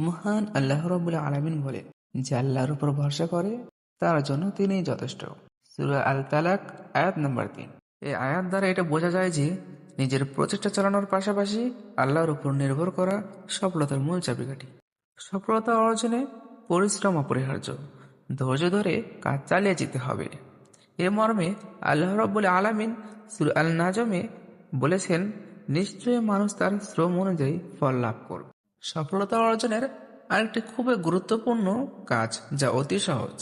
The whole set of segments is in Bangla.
মহান আল্লাহ রাব্বুল আলামিন বলেন, যে আল্লাহর উপর ভরসা করে তার জন্য তিনিই যথেষ্ট। সূরা আল তালাক আয়াত নম্বর 3। এই আয়াত দ্বারা এটা বোঝা যায় যে নিজের প্রচেষ্টা চালানোর পাশাপাশি আল্লাহর উপর নির্ভর করা সফলতার মূল চাবিকাঠি। সফলতা অর্জনে পরিশ্রম অপরিহার্য। ধৈর্য ধরে কাজ চালিয়ে যেতে হবে। এ মর্মে আল্লাহ রাব্বুল আলামিন সূরা আল নাজমে বলেছেন, নিশ্চয়ই মানুষ তার শ্রম অনুযায়ী ফল লাভ করবে। সফলতা অর্জনের আরেকটি খুবই গুরুত্বপূর্ণ কাজ, যা অতি সহজ।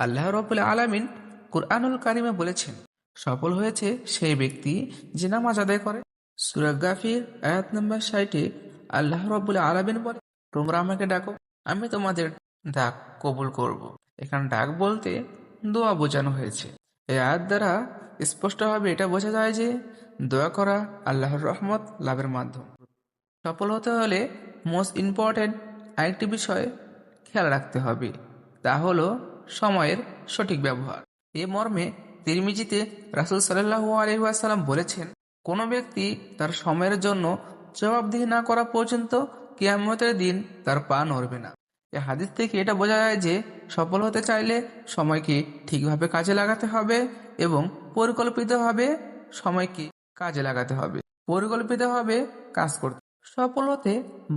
আল্লাহ রাব্বুল আলামিন কুরআনুল কারিমে বলেছেন, সফল হয়েছে সেই ব্যক্তি যে নামাজ আদায় করে। সূরা গাফির আয়াত নম্বর 60-এ আল্লাহ রাব্বুল আলামিন বলে, তোমরা আমাকে ডাকো, আমি তোমাদের ডাক কবুল করব। এখানে ডাক বলতে দোয়া বোঝানো হয়েছে। এই আয়াত দ্বারা স্পষ্টভাবে এটা বোঝা যায় যে দোয়া করা আল্লাহর রহমত লাভের মাধ্যম। সফল হতে হলে মোস্ট ইম্পর্ট্যান্ট আরেকটি বিষয় খেয়াল রাখতে হবে, তা হলো সময়ের সঠিক ব্যবহার। এ মর্মে তিরমিজিতে রাসূল সাল্লাল্লাহু আলাইহি ওয়াসাল্লাম বলেছেন, কোনো ব্যক্তি তার সময়ের জন্য জবাবদিহি না করা পর্যন্ত কিয়ামতের দিন তার পা নড়বে না। এ হাদিস থেকে এটা বোঝা যায় যে সফল হতে চাইলে সময়কে ঠিকভাবে কাজে লাগাতে হবে এবং পরিকল্পিতভাবে সময়কে কাজে লাগাতে হবে, পরিকল্পিতভাবে কাজ করতে। সফল হতে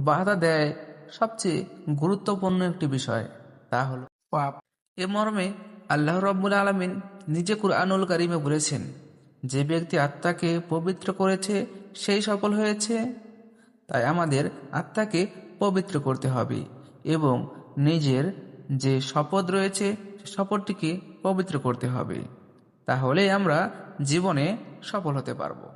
বাধা দেয় সবচেয়ে গুরুত্বপূর্ণ একটি বিষয়, তা হলো পাপ। এ মর্মে আল্লাহ রাব্বুল আলামিন নিজে কুরআনুল কারীমে বলেছেন, যে ব্যক্তি আত্মাকে পবিত্র করেছে সেই সফল হয়েছে। তাই আমাদের আত্মাকে পবিত্র করতে হবে এবং নিজের যে শপথ রয়েছে সে শপথটিকে পবিত্র করতে হবে। তাহলেই আমরা জীবনে সফল হতে পারবো।